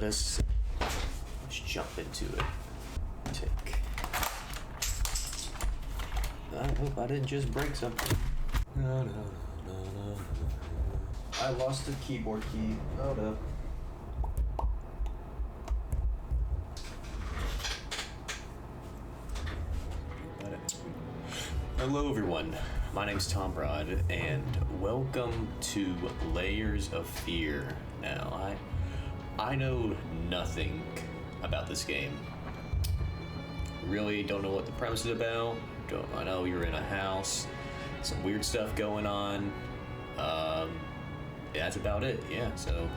let's jump into it. I hope I didn't just break something. I lost the keyboard key. Hold up. Hello everyone, my name's Tom Broad, and welcome to Layers of Fear. Now, I know nothing about this game. Really don't know what the premise is about. I know you're in a house, some weird stuff going on. That's about it, yeah, so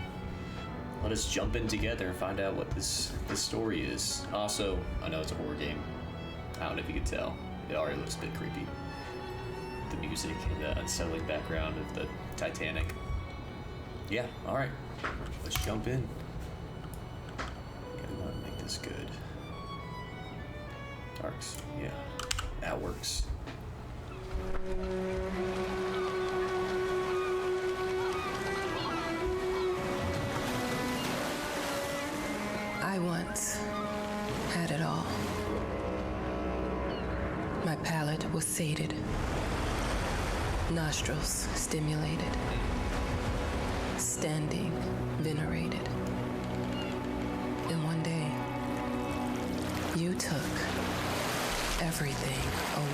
let us jump in together and find out what this story is. Also, I know it's a horror game. I don't know if you can tell. It already looks a bit creepy. The music and the unsettling background of the Titanic. Yeah, alright. Let's jump in. Okay, we want to make this good. Darks, yeah. That works. I once had it all. My palate was sated, nostrils stimulated, standing venerated. And one day, you took everything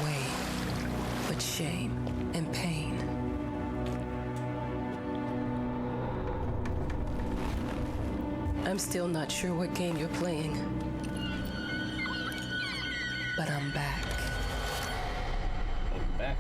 away but shame and pain. I'm still not sure what game you're playing, but I'm back. Back.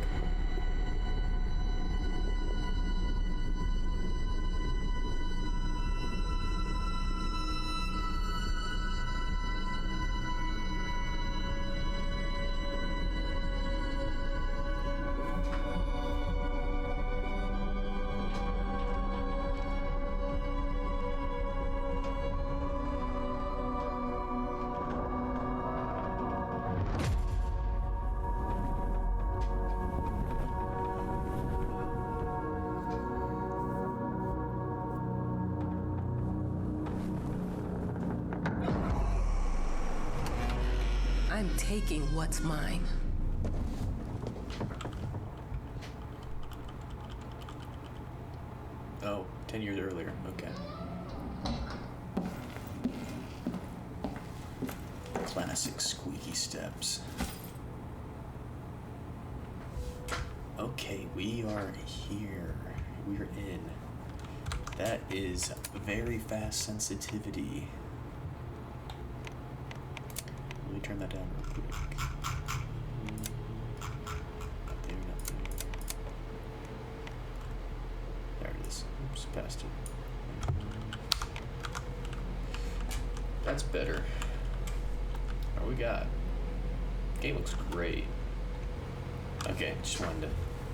I'm taking what's mine. Oh, 10 years earlier, okay. Classic squeaky steps. Okay, we are here. We're in. That is very fast sensitivity. Let me turn that down real quick. Not there. There it is. Oops, passed it. That's better. What we got? Game looks great. Okay, just wanted to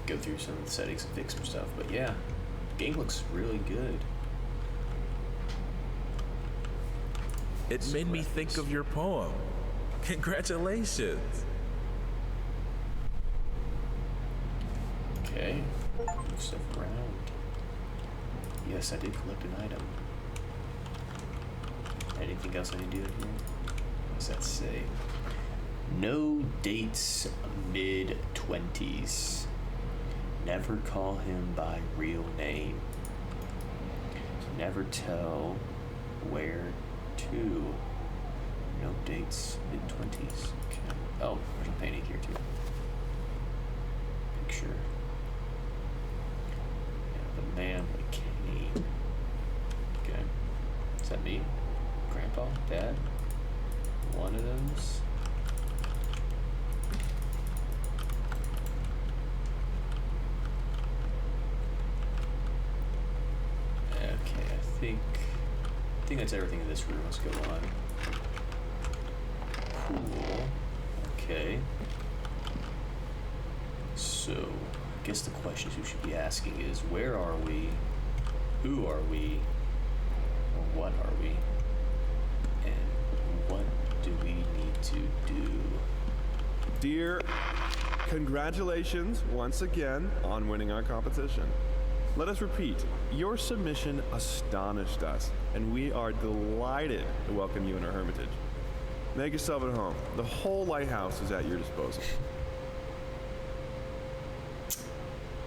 go through some of the settings and fix some stuff, but yeah, game looks really good. It made me think of your poem. Congratulations. Okay, move stuff around. Yes, I did collect an item. Anything else I need to do in here? What does that say? No dates, mid-20s. Never call him by real name. Never tell where to. No dates, mid-20s. Okay. Oh, there's a painting here too. Picture. Yeah, the man with a cane. Okay. Is that me? Grandpa? Dad? One of those? Okay, I think that's everything in this room. Let's go on. Cool. Okay. So, I guess the questions we should be asking is, where are we? Who are we? Or what are we? And what do we need to do? Dear, congratulations once again on winning our competition. Let us repeat, your submission astonished us, and we are delighted to welcome you in our hermitage. Make yourself at home. The whole lighthouse is at your disposal.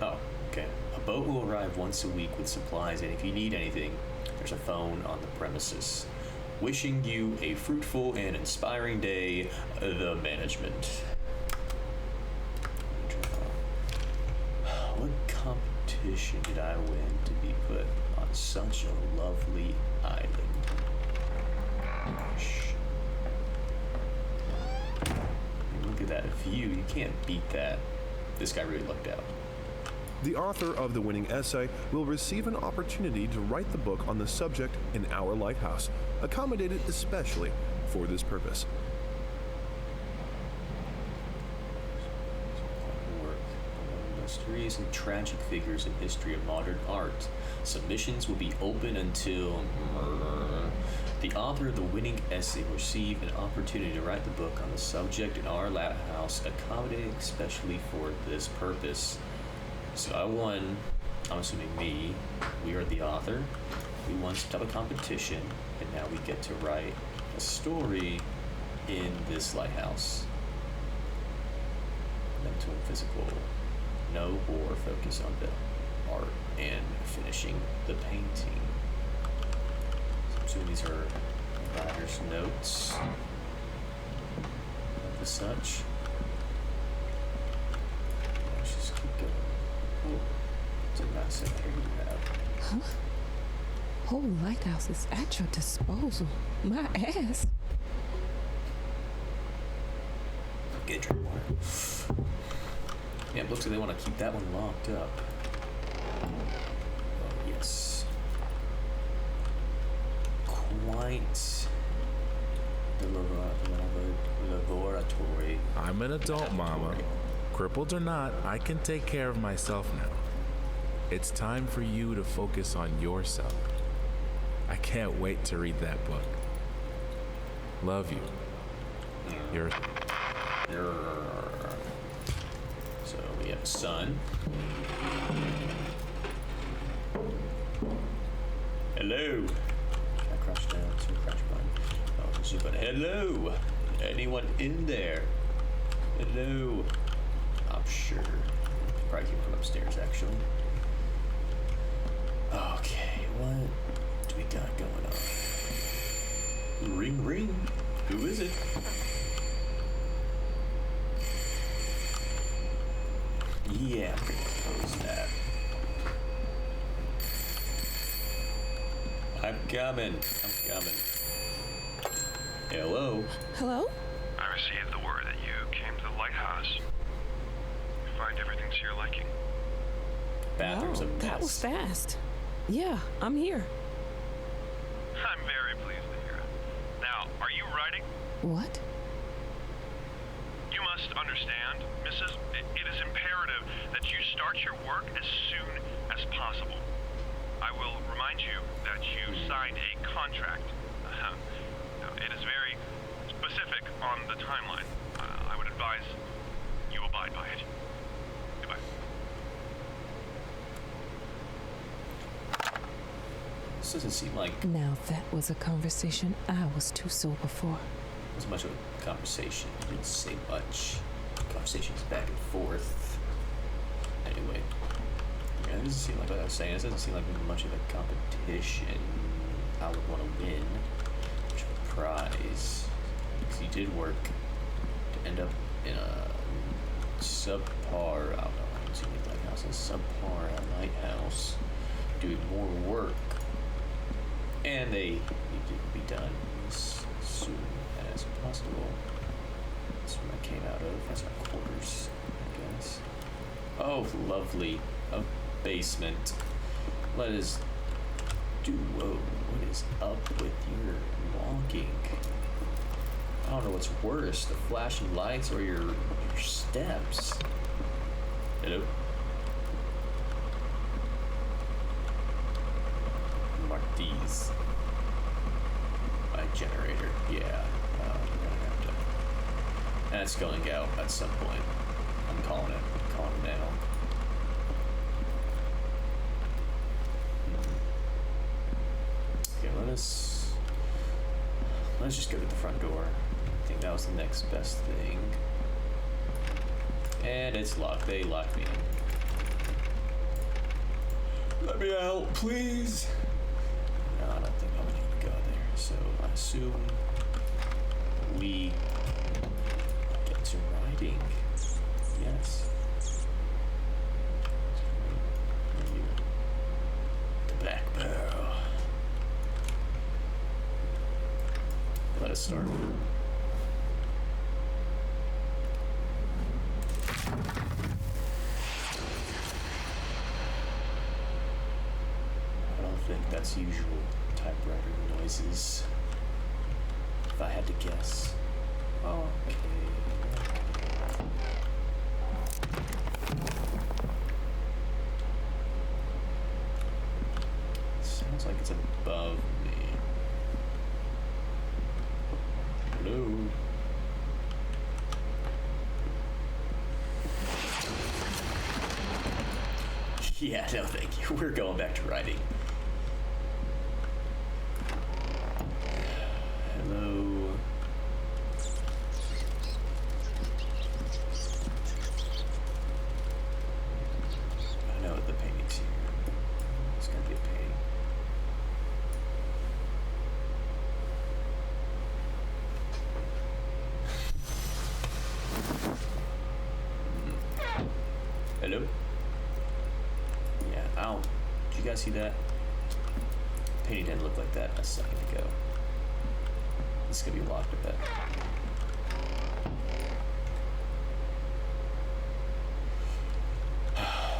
Oh, okay. A boat will arrive once a week with supplies, and if you need anything, there's a phone on the premises. Wishing you a fruitful and inspiring day, the management. What competition did I win to be put on such a lovely island? Shh. Look at that view. You can't beat that. This guy really lucked out. The author of the winning essay will receive an opportunity to write the book on the subject in our lighthouse, accommodated especially for this purpose. Work among mysteries and tragic figures in history of modern art. Submissions will be open until the author of the winning essay will receive an opportunity to write the book on the subject in our lighthouse, accommodated especially for this purpose. So I won, I'm assuming me, we are the author. We won some type of competition, and now we get to write a story in this lighthouse. Mental and physical. No or focus on the art and finishing the painting. So I'm assuming these are writer's notes of the such. Let's just keep going. Oh, did not say here you have. Whole lighthouse is at your disposal. My ass. Get drink water. Yeah, it looks like they want to keep that one locked up. Oh, yes. Quite the laboratory. I'm an adult, Mama. Crippled or not, I can take care of myself now. It's time for you to focus on yourself. I can't wait to read that book. Love you. You're... So we have a sun. Hello. I crashed down to a crash button. Oh, this is but hello. Anyone in there? Hello. I'm sure. Probably came from upstairs, actually. Okay, what do we got going on? Ring, ring. Who is it? Yeah, I'm gonna close that. I'm coming. Hello? Hello? I received the word that you came to the lighthouse. You find everything to your liking. Bathroom's a Wow, mess. that was fast. Yeah, I'm here. I'm very pleased to hear it. Now, are you writing? What? You must understand, Mrs. It is imperative that you start your work as soon as possible. I will remind you that you signed a contract. Now, it is very specific on the timeline. I would advise you abide by it. Goodbye. This doesn't seem like Now that was a conversation I was too sober for. as much of a conversation. You didn't say much. Conversations back and forth. Anyway. Yeah, it doesn't seem like what I was saying. It doesn't seem like much of a competition. I would want to win. Much of a prize. Because he did work to end up in a subpar, I don't know, I don't see any lighthouse, a subpar lighthouse. Doing more work. And they need to be done as soon as possible. That's where I came out of. That's our quarters, I guess. Oh, lovely. A basement. Let us do. Whoa, what is up with your walking? I don't know what's worse, the flashing lights or your steps. Hello? Martiz. My generator. Yeah. I'm gonna have to. That's going out at some point. I'm calling it. I'm calling it now. let's just go to the front door. I think that was the next best thing. And it's locked. They locked me in. Let me out, please. No, I don't think I'm gonna need to go there. So I assume we get to riding. Yes. The Black Pearl. Let us start. I don't think that's usual typewriter noises. If I had to guess. Okay. Sounds like it's above me. Hello? Yeah, no thank you. We're going back to writing. Hello? I know the painting's here. It's gonna be a painting. Hello? Yeah, ow. Did you guys see that? Painting didn't look like that a second ago. This is gonna be locked, I bet.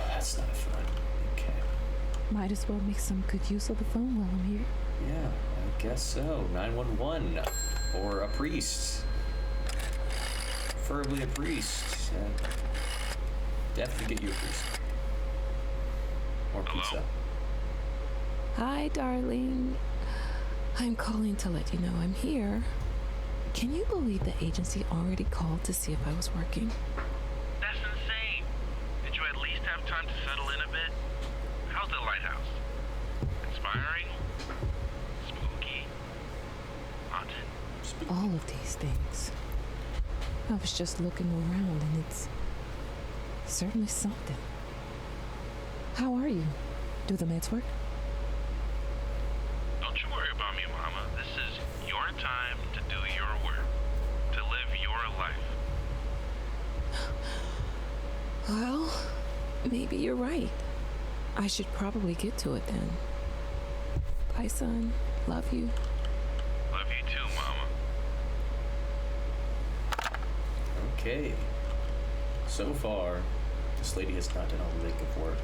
That's not fun. Okay. Might as well make some good use of the phone while I'm here. Yeah, I guess so. 911. Or a priest. Preferably a priest. Definitely get you a priest. Or pizza. Hi, darling. I'm calling to let you know I'm here. Can you believe the agency already called to see if I was working? That's insane. Did you at least have time to settle in a bit? How's the lighthouse? Inspiring? Spooky? Haunted? All of these things. I was just looking around and it's certainly something. How are you? Do the meds work? Don't you worry about me, Mama. This is your time to do your work. To live your life. Well, maybe you're right. I should probably get to it then. Bye, son. Love you. Love you too, Mama. Okay. So far, this lady has not done a lick of work.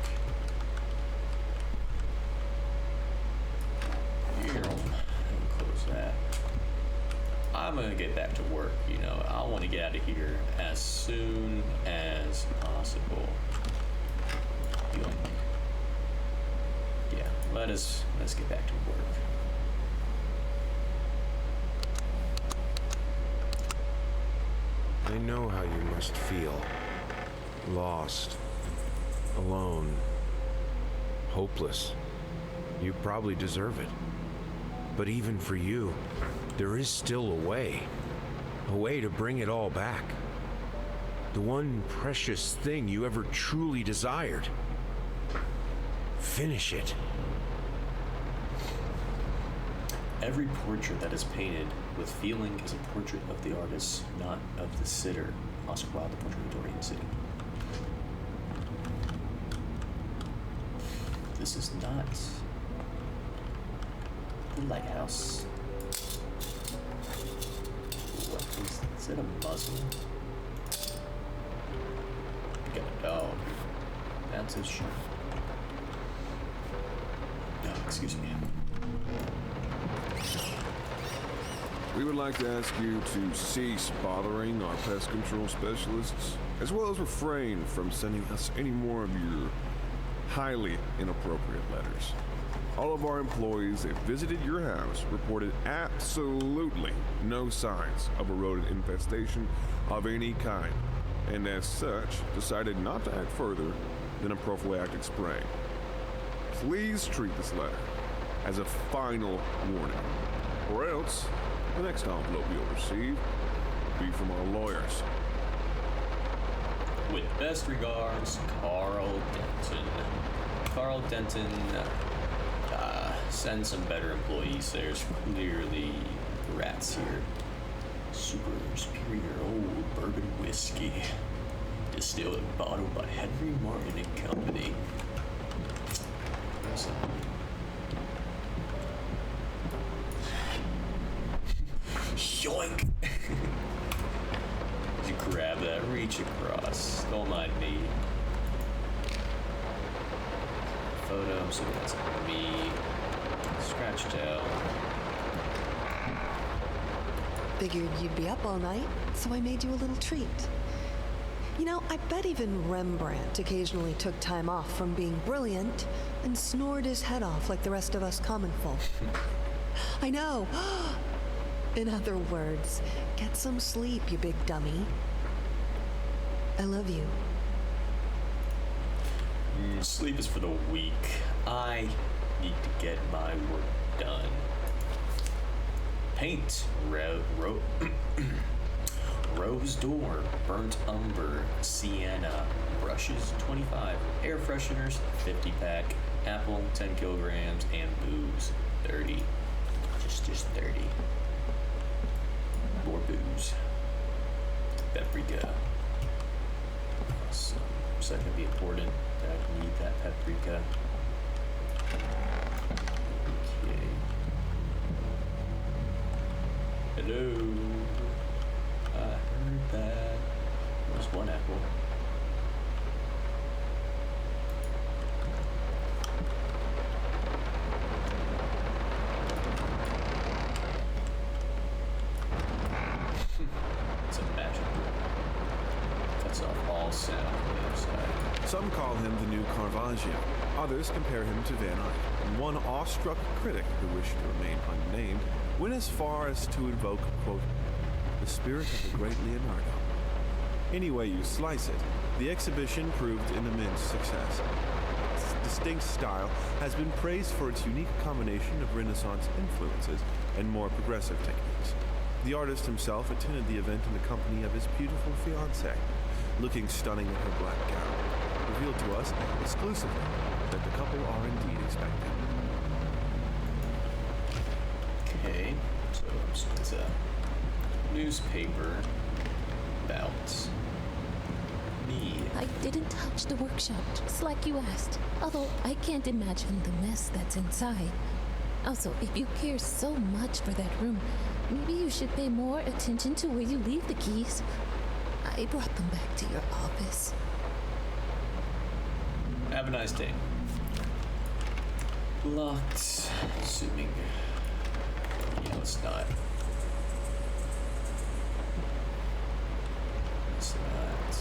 Here, close that. I'm gonna get back to work, you know. I want to get out of here as soon as possible. Yoink. Yeah, let's get back to work. I know how you must feel. Lost. Alone. Hopeless. You probably deserve it. But even for you, there is still a way. A way to bring it all back. The one precious thing you ever truly desired. Finish it. Every portrait that is painted with feeling is a portrait of the artist, not of the sitter. Oscar Wilde, The Portrait of Dorian City. This is not the lighthouse. What is it, a muzzle? We got a dog. That's his shirt. No, excuse me. We would like to ask you to cease bothering our pest control specialists, as well as refrain from sending us any more of your highly inappropriate letters. All of our employees that visited your house reported absolutely no signs of a rodent infestation of any kind, and as such, decided not to act further than a prophylactic spray. Please treat this letter as a final warning, or else The next envelope you'll receive will be from our lawyers. With best regards, Carl Denton. Carl Denton, send some better employees. There's clearly rats here. Super superior old bourbon whiskey. Distilled and bottled by Henry Martin and Company. Yoink! You grab that, reach across. Don't mind me. Photo, so that's me. Scratch tail. Figured you'd be up all night, so I made you a little treat. You know, I bet even Rembrandt occasionally took time off from being brilliant and snored his head off like the rest of us common folk. I know. In other words, get some sleep, you big dummy. I love you. Sleep is for the weak. I need to get my work done. Paint, rose door, burnt umber, sienna, brushes 25, air fresheners 50 pack, apple 10 kilograms, and booze 30. Just 30. More booze. Paprika. Awesome. So that could be important that I need that paprika. Okay. Hello. I heard that. There's one apple. It's a magic book. Cuts off all sound on the other side. Some call him the new Caravaggio. Others compare him to Van Eyck. And one awestruck critic who wished to remain unnamed went as far as to invoke, quote, the spirit of the great Leonardo. Any way you slice it, the exhibition proved an immense success. Its distinct style has been praised for its unique combination of Renaissance influences and more progressive techniques. The artist himself attended the event in the company of his beautiful fiancée, looking stunning in her black gown, revealed to us exclusively that the couple are indeed expecting. Okay, so it's a newspaper about me. I didn't touch the workshop, just like you asked. Although I can't imagine the mess that's inside. Also, if you care so much for that room, maybe you should pay more attention to where you leave the keys. I brought them back to your office. Have a nice day. Locked. Assuming. Yeah, it's not. It's not.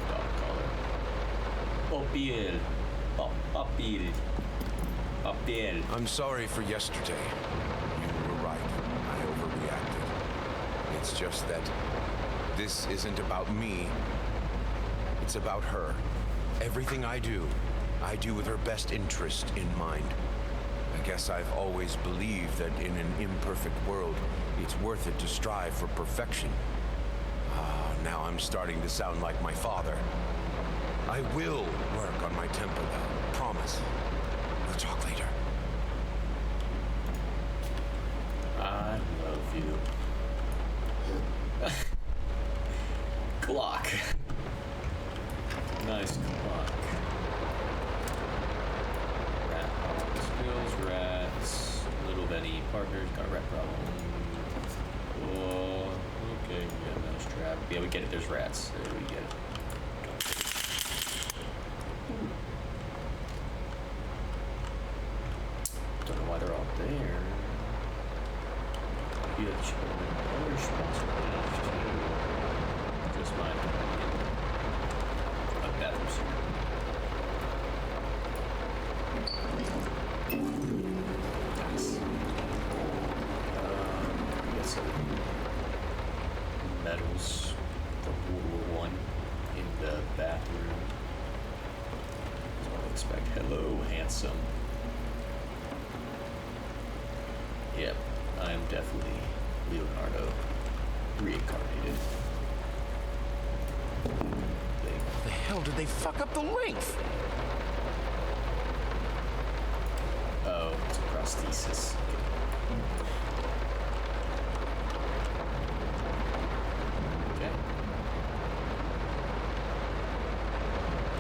Dog collar. Papier. Papier. Papier. I'm sorry for yesterday. You were right. I overreacted. It's just that this isn't about me. It's about her. Everything I do with her best interest in mind. I guess I've always believed that in an imperfect world, it's worth it to strive for perfection. Now I'm starting to sound like my father. I will work on my temper, though. Promise. We'll talk later. I love you. Clock. Nice clock. Rat problem. Skills, rats. Little Benny. Partners. Got a rat problem. Oh, okay. Yeah, mouse trap. Yeah, we get it. There's rats. There we get it. Don't know why they're all there. You have children. Other responsibilities too. Just my opinion. A bathroom suit. Nice. Get some medals from World War I in the bathroom. That's what I expect. Hello, handsome. Yep, I am definitely Leonardo reincarnated. The hell did they fuck up the length? Oh, it's a prosthesis. Okay.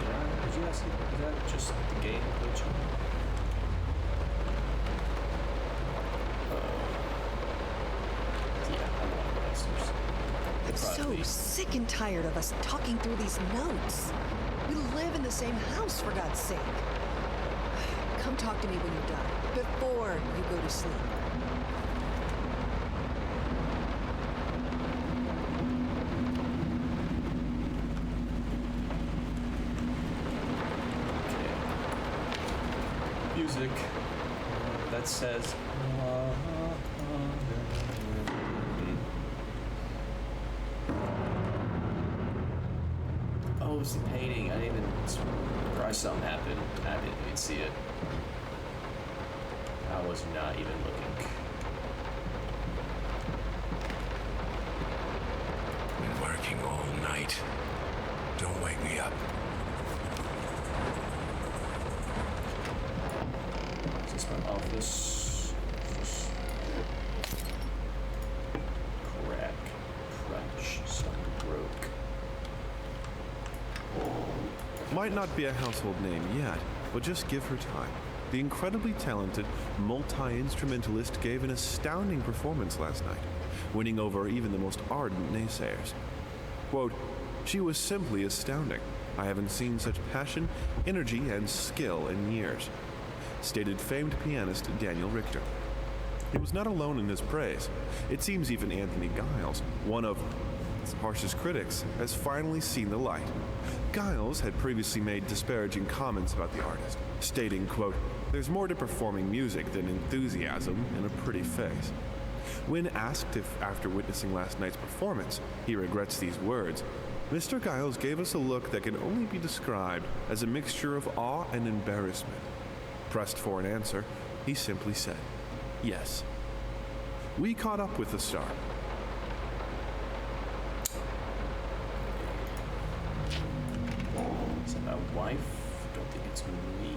Yeah, did you ask? Is that just the game glitching? Yeah, I want blasters. I'm so sick and tired of us talking through these notes. We live in the same house, for God's sake. Come talk to me when you're done, before you go to sleep. Okay. Music that says. Oh, it's the painting. I didn't even. Surprised something happened. I didn't even see it. I was not even looking. Been working all night. Don't wake me up. Is this my office? Crack. Crunch. Something broke. Might not be a household name yet, but just give her time. The incredibly talented multi-instrumentalist gave an astounding performance last night, winning over even the most ardent naysayers. Quote, "She was simply astounding. I haven't seen such passion, energy, and skill in years," stated famed pianist Daniel Richter. He was not alone in his praise. It seems even Anthony Giles, one of its harshest critics, has finally seen the light. Giles had previously made disparaging comments about the artist, stating, quote, "There's more to performing music than enthusiasm and a pretty face." When asked if, after witnessing last night's performance, he regrets these words, Mr. Giles gave us a look that can only be described as a mixture of awe and embarrassment. Pressed for an answer, he simply said, "Yes." We caught up with the star. Is that my wife? Don't think it's me.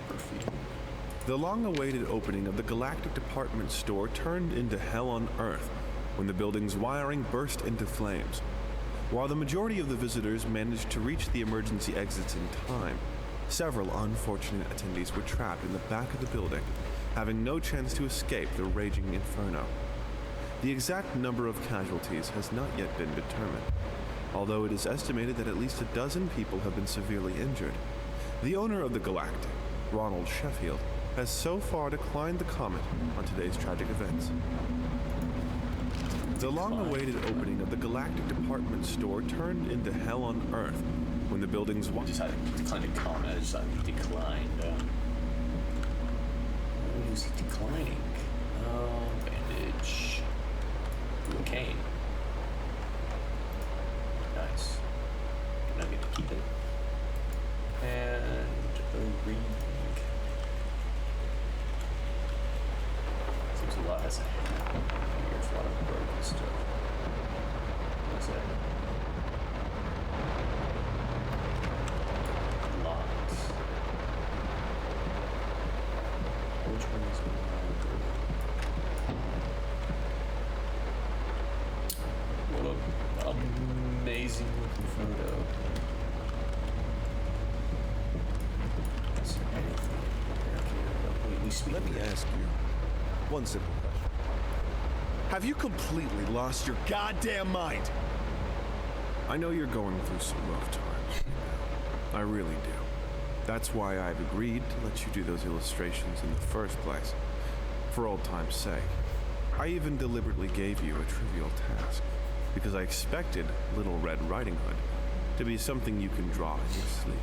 Perfume. The long-awaited opening of the Galactic Department Store turned into hell on Earth when the building's wiring burst into flames. While the majority of the visitors managed to reach the emergency exits in time, several unfortunate attendees were trapped in the back of the building, having no chance to escape the raging inferno. The exact number of casualties has not yet been determined, although it is estimated that at least a dozen people have been severely injured. The owner of the Galactic, Ronald Sheffield, has so far declined to comment on today's tragic events. The long-awaited opening of the Galactic Department Store turned into hell on Earth when the building's I just had to decline to comment. I just thought he declined. What is he declining? Oh, bandage. Ooh, a cane. Nice. Can I get to keep it? And a ring. Seems a lot has a here's a lot of broken stuff. What's that? Lots. Which one is mine? What an amazing looking photo. Is there anything here? We speak Let me of- ask you one simple question. Have you completely lost your goddamn mind? I know you're going through some rough times. I really do. That's why I've agreed to let you do those illustrations in the first place. For old time's sake. I even deliberately gave you a trivial task, because I expected Little Red Riding Hood to be something you can draw in your sleep.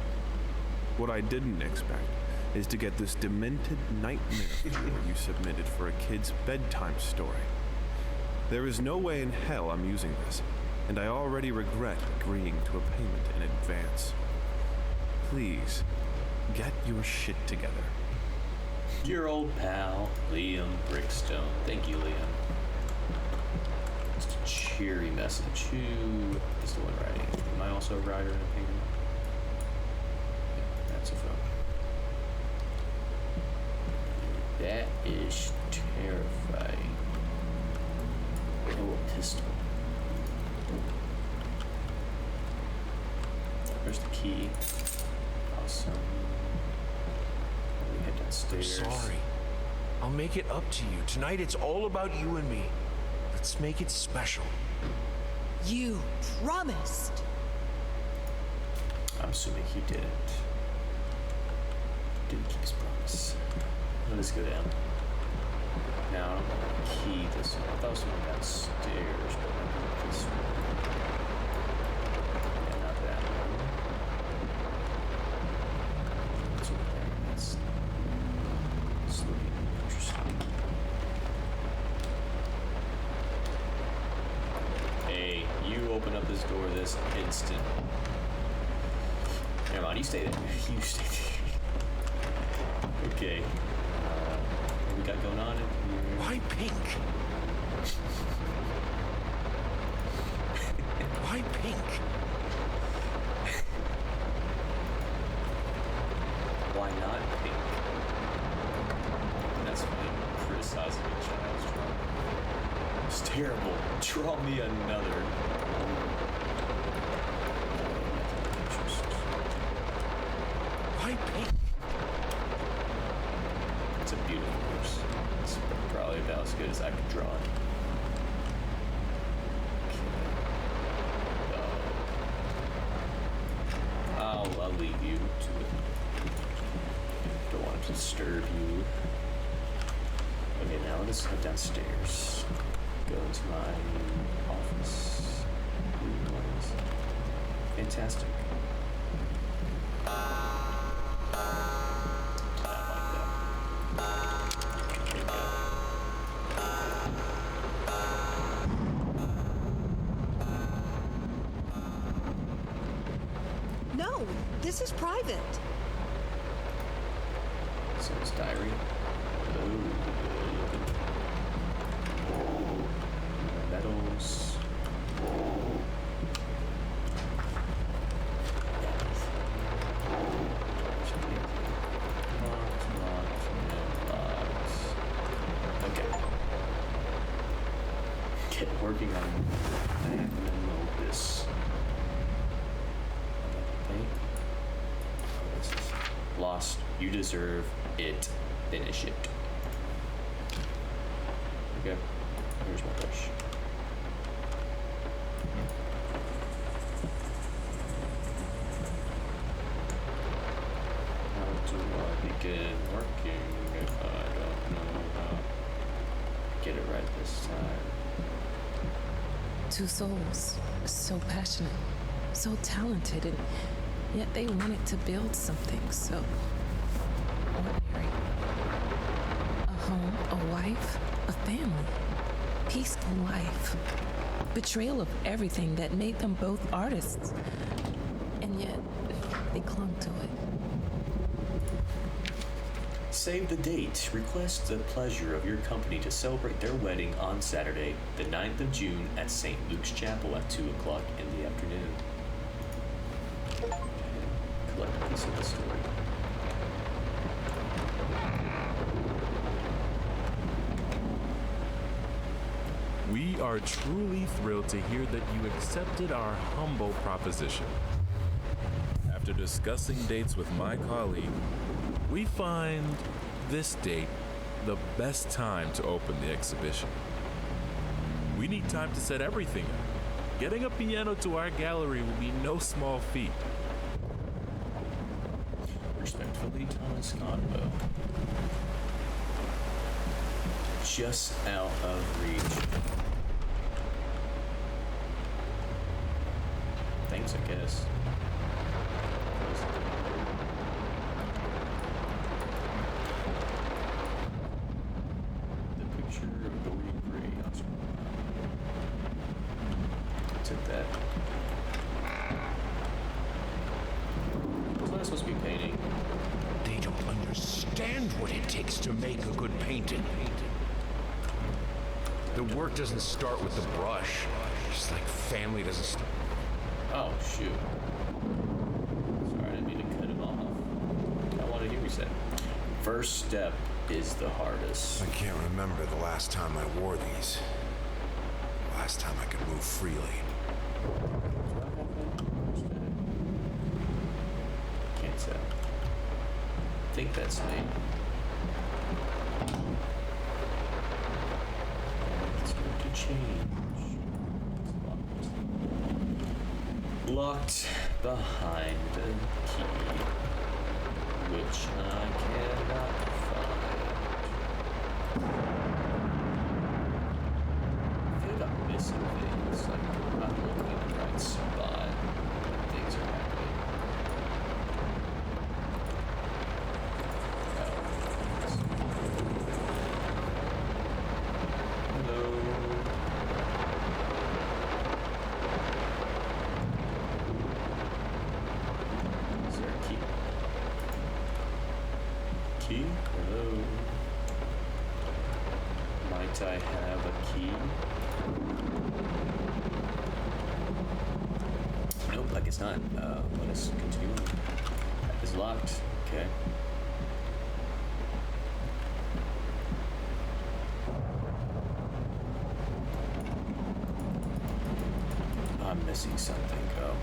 What I didn't expect is to get this demented nightmare fuel you submitted for a kid's bedtime story. There is no way in hell I'm using this, and I already regret agreeing to a payment in advance. Please, Get your shit together. Your old pal, Liam Brickstone. Thank you, Liam. Just a cheery message. Who is the one writing? Am I also a writer in a penguin? Yeah, that's a phone. That is terrifying. Oh, a pistol. Where's the key? Awesome. We head I'm downstairs. sorry. I'll make it up to you. Tonight it's all about you and me. Let's make it special. You promised. I'm assuming he didn't. Didn't keep his promise. Let us go down. Now, I don't want to key this one. I thought it was going downstairs, but maybe this one. Yeah, not that one. What's over there? That's looking interesting. Hey, you open up this door this instant. Never mind, you stay there. You stay there. Okay. What we got going on in here? Why pink? Why pink? Why not pink? That's funny. Criticizing a child's drawing. It's terrible. Draw me another. Why pink? It's a beautiful horse. It's probably about as good as I could draw it. Okay. I'll leave you to it. Don't want to disturb you. Okay, now let us head downstairs. Go into my office. Fantastic. No, this is private. So it's diary. Oh, medals. Okay. Get working on magnum opus. Okay. This is lost. You deserve it. Finish it. Okay. Here's my brush. How do I begin working if I don't know how to get it right this time? Two souls, so passionate, so talented, and yet they wanted to build something so ordinary. A home, a wife, a family, peaceful life. Betrayal of everything that made them both artists. And yet, they clung to it. Save the date. Request the pleasure of your company to celebrate their wedding on Saturday, the 9th of June at St. Luke's Chapel at 2 o'clock in the afternoon. Collect a piece of the story. We are truly thrilled to hear that you accepted our humble proposition. After discussing dates with my colleague, we find this date the best time to open the exhibition. We need time to set everything up. Getting a piano to our gallery will be no small feat. Respectfully, Thomas Convo. Just out of reach. Thanks, I guess. The picture of Dorian Gray on screen. Took that. Wasn't I supposed to be painting? to make a good painting. The work doesn't start with the brush, just like family doesn't start. Oh, shoot. Sorry, I didn't mean to cut him off. I wanted you to reset. First step is the hardest. I can't remember the last time I wore these. Last time I could move freely. Can't tell. I think that's me. It's going to change. Locked behind a key, which I cannot find. I feel like I'm missing things, like I'm not looking in the right spot. Things are happening. Hello. Is there a key? Key? Hello. Might I have a key? Nope, I guess not. Let us continue. That is locked. Okay. I'm missing something. Oh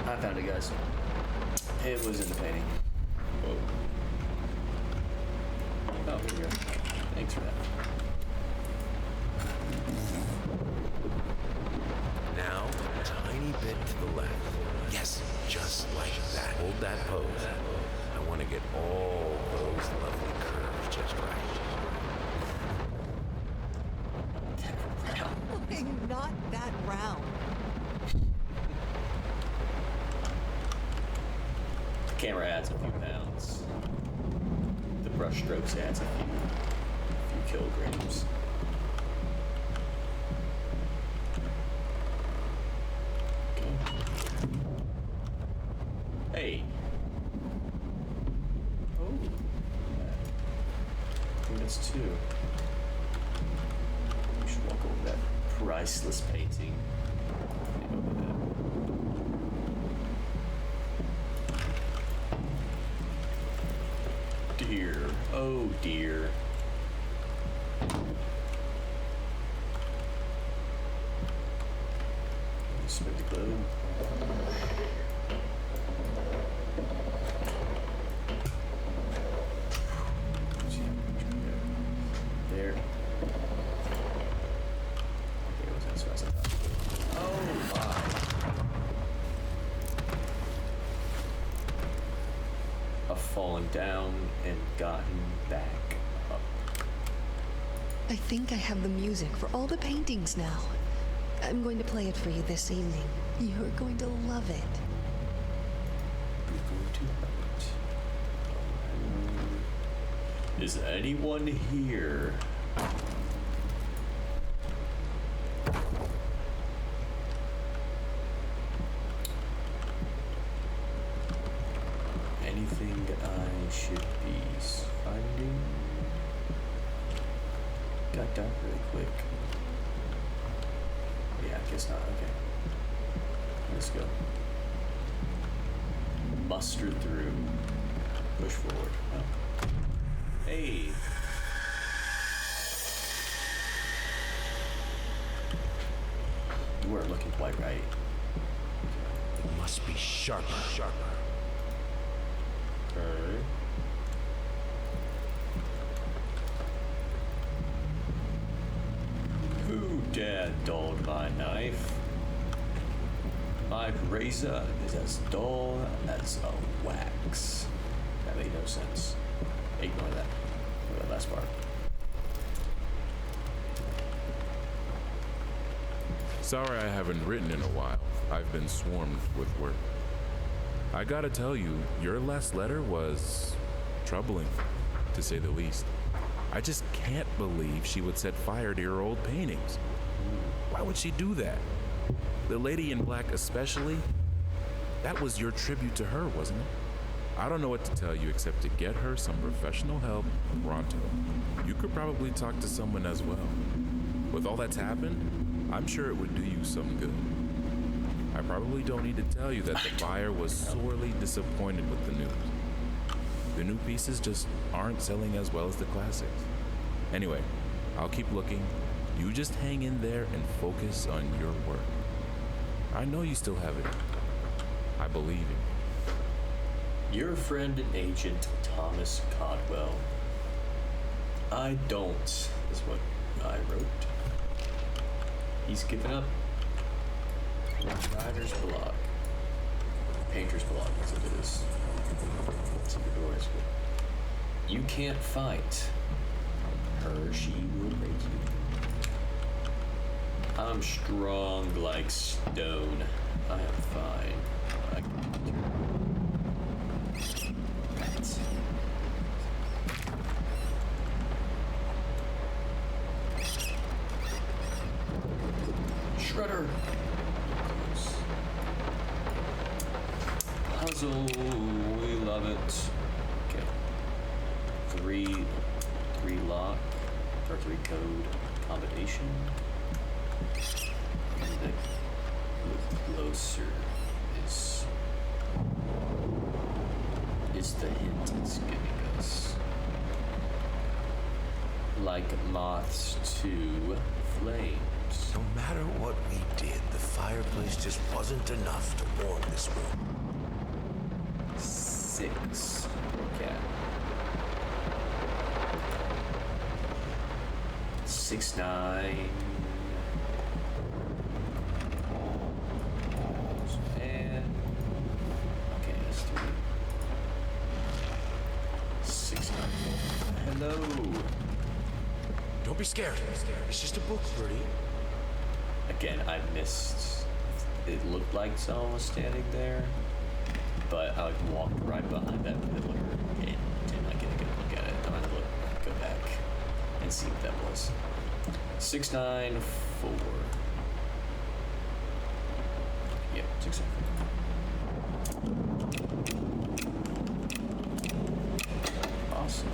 my. I found it, guys. It was in the painting. Whoa. Oh, here we go. Thanks for that. Now, a tiny bit to the left. Yes, just like that. Hold that pose. I want to get all those lovely curves just right. Not that round. The camera adds a few pounds. The brush strokes adds a few kilograms. Okay. Hey. Oh. I think that's two. We should walk over that priceless painting. Over that. Dear, oh dear. Spin the globe. There. There was that stress. Oh my. I've fallen down and gotten back up. I think I have the music for all the paintings now. I'm going to play it for you this evening. You're going to love it. You're going to love it. Is anyone here? Anything I should be finding? Got dark really quick. Yeah, I guess not. Okay. Let's go. Muster through. Push forward. Oh. Hey. You weren't looking quite right. It must be sharper. Okay. Who dare dulled my knife? My razor is as dull as a wax. That made no sense. Ignore that. Ignore that last part. Sorry I haven't written in a while. I've been swarmed with work. I gotta tell you, your last letter was troubling, to say the least. I just can't believe she would set fire to your old paintings. Why would she do that? The lady in black especially? That was your tribute to her, wasn't it? I don't know what to tell you except to get her some professional help pronto. You could probably talk to someone as well. With all that's happened, I'm sure it would do you some good. I probably don't need to tell you that the buyer was sorely disappointed with the news. The new pieces just aren't selling as well as the classics. Anyway, I'll keep looking. You just hang in there and focus on your work. I know you still have it. I believe in you. Your friend and agent, Thomas Codwell. I don't, is what I wrote. He's given up. Writer's block. Painter's block, as it is. Superdoors. You can't fight her, she will break you. I'm strong like stone. I am fine. I can Rats. Shredder. Puzzle. We love it. Okay. Three lock or 3 code combination. And the closer is the hint it's giving us. Like moths to flames. No matter what we did, the fireplace just wasn't enough to warm this room. 6. Okay. 6, 9. And okay, that's 3. 6, 9, 4. Hello. Don't be scared. It's just a book, Bertie. Again, I missed. It looked like someone was standing there, but I walked right behind that pillar and did not get a good look at it. I'm gonna go back and see what that was. 6, 9, 4. Yep, 6, 9, 4. Awesome.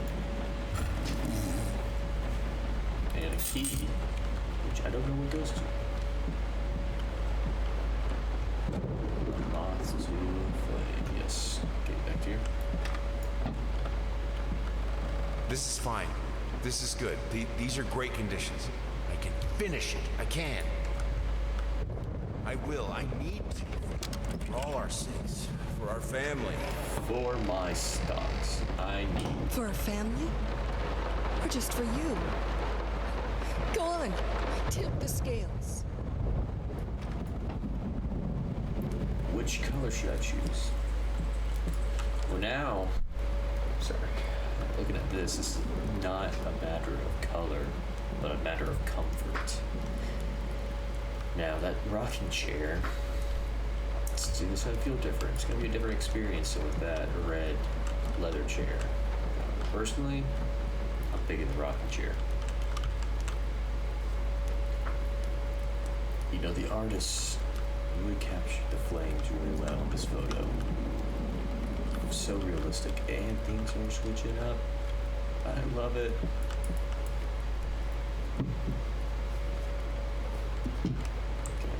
And a key, which I don't know what goes to. Moths to flame. Yes. Okay, back to you. This is fine. This is good. These are great conditions. I can finish it. I can. I will. I need to. For all our sakes. For our family. For my stocks, I need. For a family? Or just for you? Go on, tip the scales. Which color should I choose? Well, now, sorry, looking at this is not a matter of color, but a matter of comfort. Now, that rocking chair, it's gonna feel different. It's gonna be a different experience with that red leather chair. Personally, I'm big in the rocking chair. You know, the artists really captured the flames really well in this photo. So realistic, and things are switching up. I love it. Okay.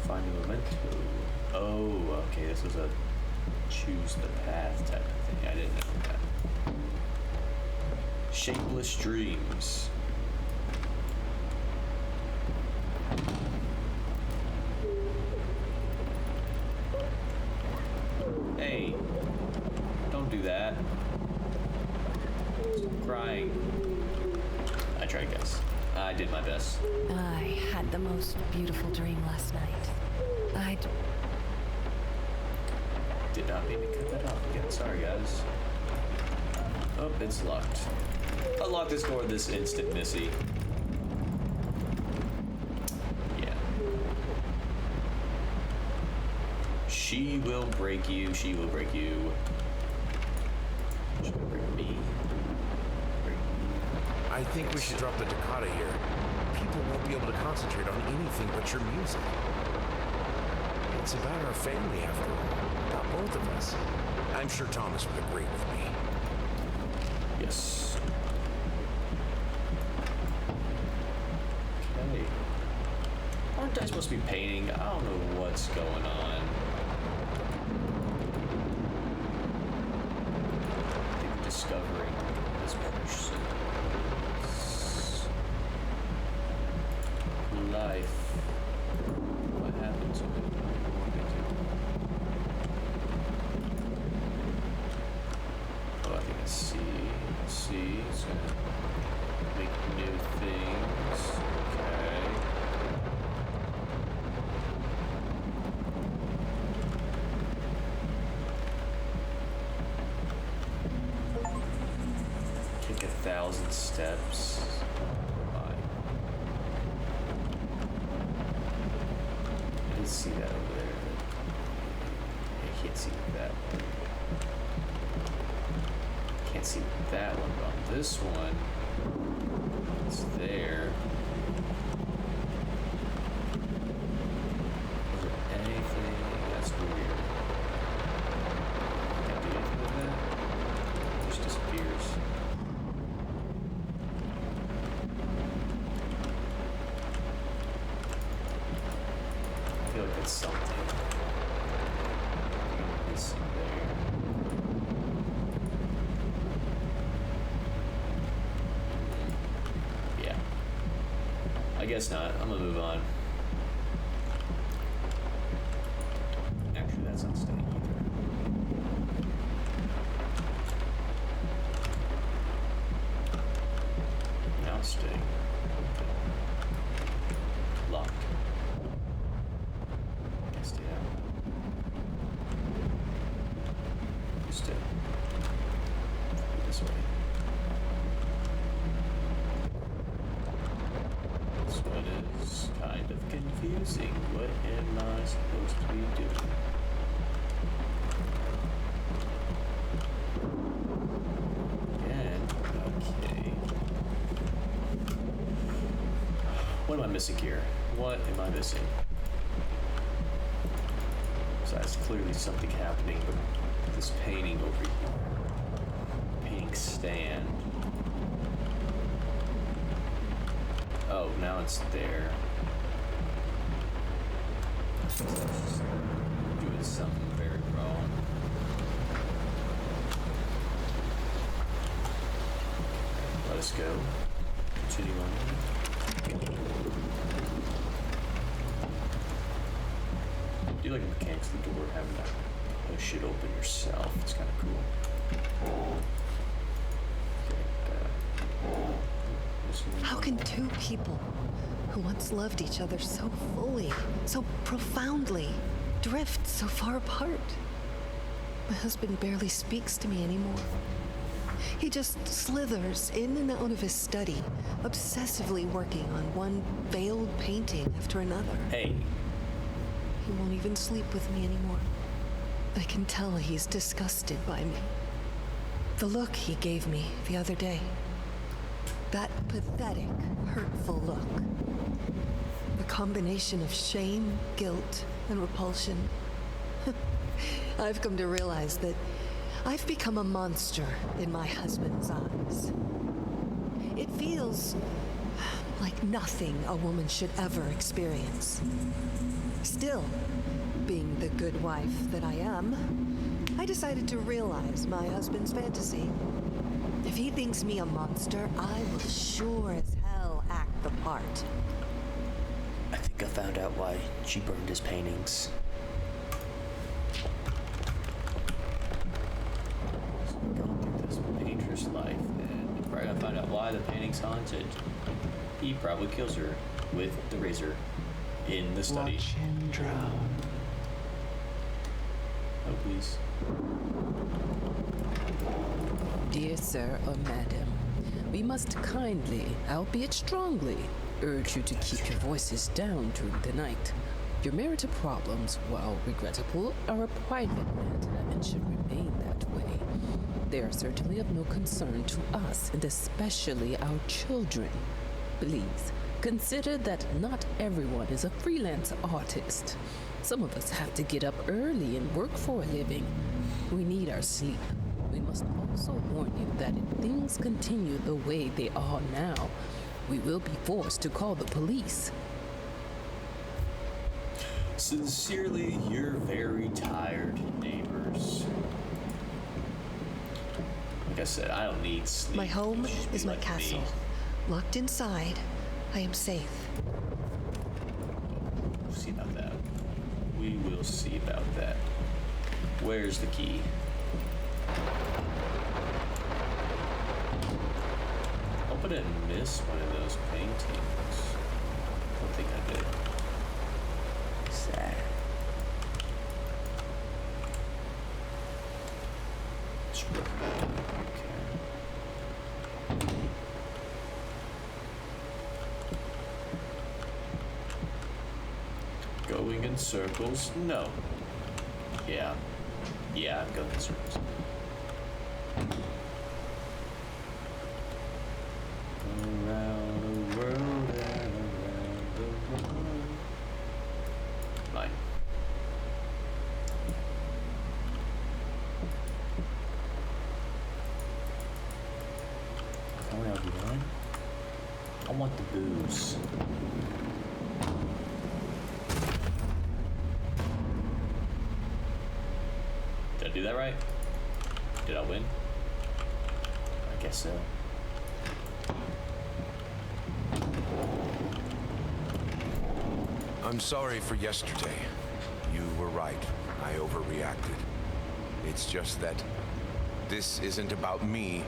Find a memento. Oh, okay, this was a choose the path type of thing. I didn't know that. Shapeless dreams. Hey, don't do that. Stop crying. I tried, guys. I did my best. I had the most beautiful dream last night. Did not mean to cut that off again. Sorry, guys. Oh, it's locked. Unlock this door this instant, Missy. Yeah. She will break you. She will break you. She will break me. Break me. I think we should drop the Takata here. People people won't be able to concentrate on anything but your music. It's about our family, after all. About both of us. I'm sure Thomas would agree with me. Yes. Okay. Aren't I supposed to be painting? I don't know what's going on. I think discovering this person's life. What happened to it? Oh, I think I see. It's gonna make new things. Okay. Take 1,000 steps. Why? I didn't see that over there. I can't see that one. Can't see that one, but on this one, it's there. Is there anything that's weird? Can't do anything with that? It just disappears. I feel like it's something. It's there. Yeah. I guess not. I'm gonna move on. Actually, that's not staying either. Now it's staying. Locked. Can't stay out. Stay. This way. This one is kind of confusing. What am I supposed to be doing? Again, okay. What am I missing here? What am I missing? Besides, clearly something happening with this painting over here. Painting stand. Oh, now it's there. Doing something very wrong. Let us go. Continue on. Do you like the mechanics of the door, having to push it open yourself? It's kind of cool. How can two people who once loved each other so fully, so profoundly, drift so far apart? My husband barely speaks to me anymore. He just slithers in and out of his study, obsessively working on one veiled painting after another. Hey. He won't even sleep with me anymore. I can tell he's disgusted by me. The look he gave me the other day. That pathetic, hurtful look. The combination of shame, guilt, and repulsion. I've come to realize that I've become a monster in my husband's eyes. It feels like nothing a woman should ever experience. Still, being the good wife that I am, I decided to realize my husband's fantasy. If he thinks me a monster, I will sure as hell act the part. I think I found out why she burned his paintings. So we're going through this painter's life, and we're probably gonna find out why the painting's haunted. He probably kills her with the razor in the study. Watch him drown. Oh, please. Dear sir or madam, we must kindly, albeit strongly, urge you to keep your voices down during the night. Your marital problems, while regrettable, are a private matter and should remain that way. They are certainly of no concern to us, and especially our children. Please, Consider that not everyone is a freelance artist. Some of us have to get up early and work for a living. We need our sleep. We must also warn you that if things continue the way they are now, we will be forced to call the police. Sincerely, your very tired neighbors. Like I said, I don't need sleep. My home You should is be my like castle. me. Locked inside, I am safe. We'll see about that. We will see about that. Where's the key? Hope I didn't miss one of those paintings. I don't think I did. Sad. Okay. Going in circles? No. Yeah. Yeah, I'm going in circles. Around the world and around the world. Mine. Tell me I'll be mine. I want the booze. Did I do that right? Did I win? I guess so. I'm sorry for yesterday. You were right. I overreacted. It's just that this isn't about me.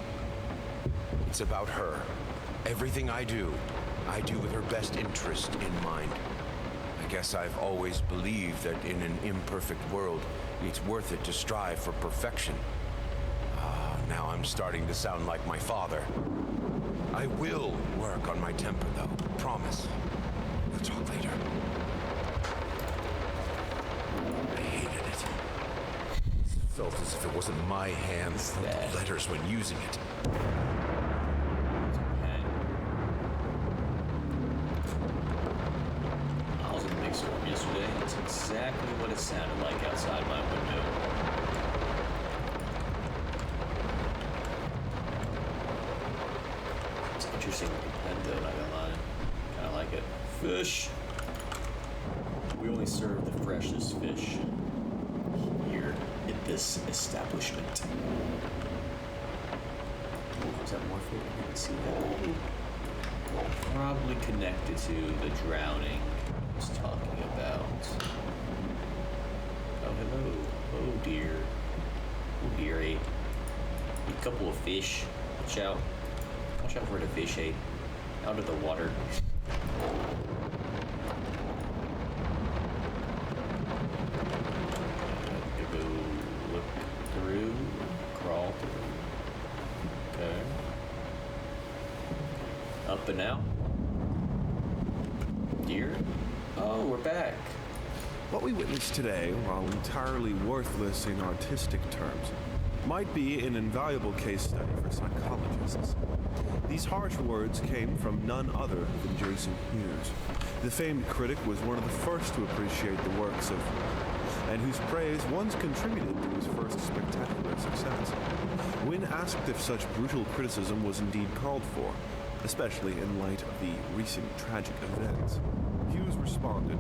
It's about her. Everything I do with her best interest in mind. I guess I've always believed that in an imperfect world, it's worth it to strive for perfection. Now I'm starting to sound like my father. I will work on my temper, though. Promise. We'll talk later. I hated it. It felt as if it wasn't my hands that the letters when using it. I was in a big storm yesterday. It's exactly what it sounded like outside my window. It's interesting looking pen though, not gonna lie. Kinda like it. Fish! We only serve the freshest fish here in this establishment. Oh, is that more food? I didn't see that. Probably connected to the drowning I was talking about. Oh, hello. Oh, dear. Oh, dear. A couple of fish. Watch out. Watch out for the fish, eh? Out of the water. Go look through. Crawl through. Okay. Up and out. Deer? Oh, we're back. What we witnessed today, while entirely worthless in artistic terms, might be an invaluable case study for psychologists. These harsh words came from none other than Jason Hughes. The famed critic was one of the first to appreciate the works of, and whose praise once contributed to his first spectacular success. When asked if such brutal criticism was indeed called for, especially in light of the recent tragic events, Hughes responded,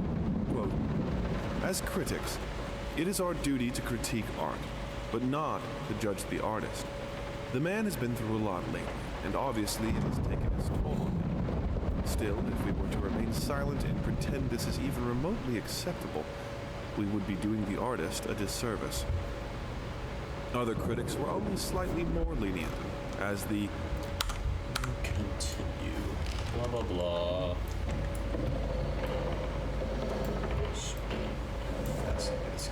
quote, "As critics, it is our duty to critique art, but not to judge the artist. The man has been through a lot lately, and obviously it has taken its toll on him. Still, if we were to remain silent and pretend this is even remotely acceptable, we would be doing the artist a disservice." Other critics were only slightly more lenient, as the Continue. Blah, blah, blah. That's nice.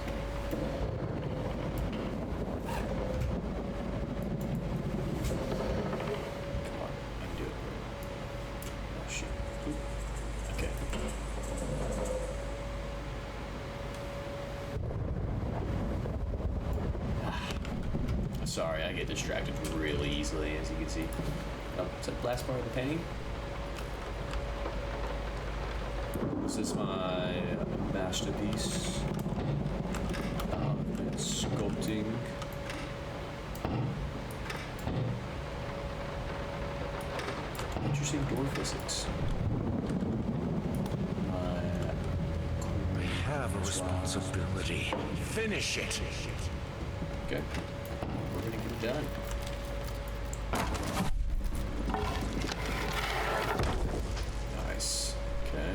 Come on, I can do it. Oh, shoot. Ooh. Okay. Sorry, I get distracted really easily, as you can see. Oh, is that the last part of the painting? This is my masterpiece. Sculpting. Interesting door physics. I have a responsibility. Finish it. Okay. We're gonna get it done. Nice. Okay.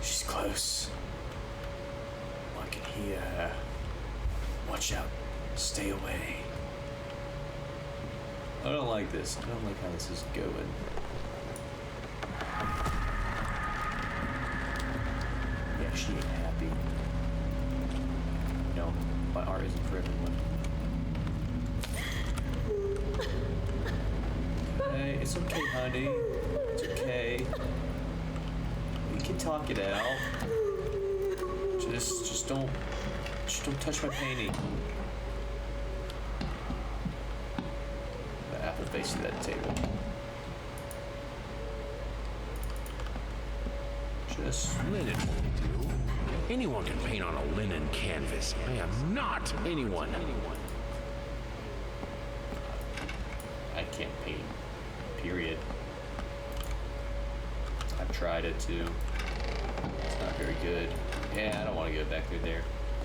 She's close. I can hear her. Watch out. Stay away. I don't like this. I don't like how this is going. Yeah, she ain't happy. No, my art isn't for everyone. Hey, it's okay, honey. It's okay. We can talk it out. Just don't touch my painting. The apple face to that table. Just Linen won't do. Anyone can paint on a linen canvas. I am not anyone. I can't paint. Period. I've tried it too. It's not very good. Yeah, I don't want to go back through there.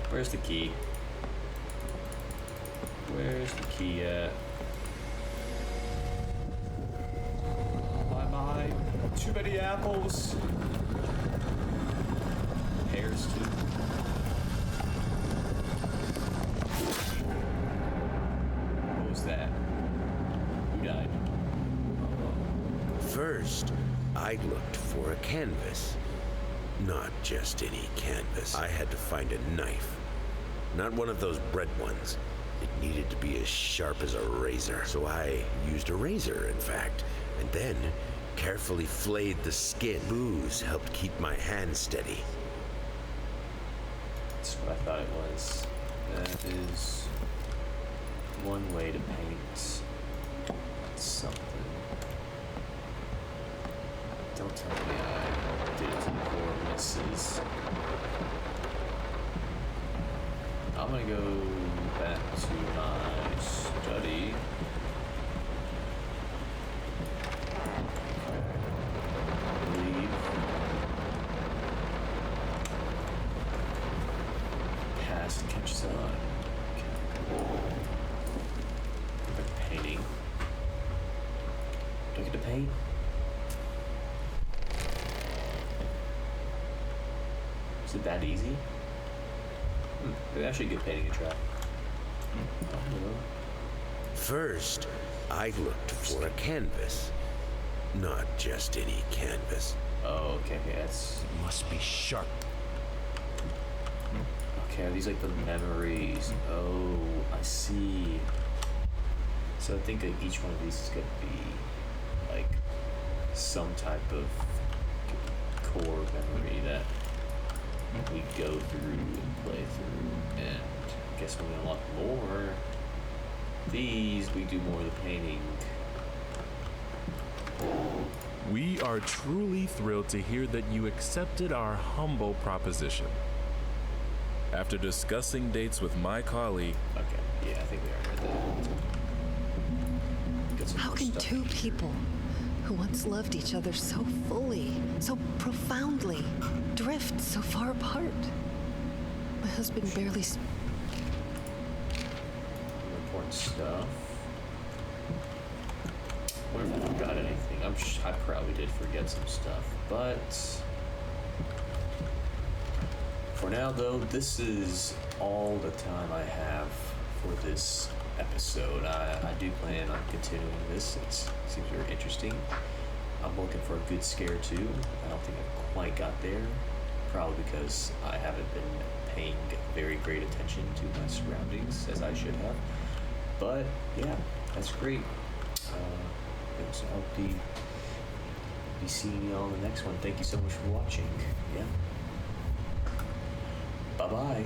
Where's the key? Where's the key at? My. Too many apples. Pears too. What was that? Who died? First, I looked for a canvas. Not just any canvas. I had to find a knife. Not one of those bread ones. It needed to be as sharp as a razor. So I used a razor, in fact, and then carefully flayed the skin. Booze helped keep my hand steady. That's what I thought it was. That is one way to paint something. Don't tell me I did it to the poor misses. I'm gonna go back to my study. Leave. Pass and catch sun. Okay. Painting. Do I get to paint? Is it that easy? Maybe I should get painting a try. I don't know. First, I looked for a canvas. Not just any canvas. Oh, okay, that's... It must be sharp. Okay, are these like the memories? Oh, I see. So I think that each one of these is going to be like some type of core memory that we go through and play through, and I guess when we unlock more these, we do more of the painting. We are truly thrilled to hear that you accepted our humble proposition. After discussing dates with my colleague... Okay, yeah, I think we already read that. How can two people who once loved each other so fully, so profoundly, drift so far apart? My husband barely... Important stuff. I wonder if I forgot anything. I probably did forget some stuff, but... For now, though, this is all the time I have for this episode. I do plan on continuing this. It seems very interesting. I'm looking for a good scare, too. I don't think I quite got there. Probably because I haven't been paying very great attention to my surroundings, as I should have. But, yeah, that's great. So I'll be seeing y'all in the next one. Thank you so much for watching. Yeah. Bye-bye.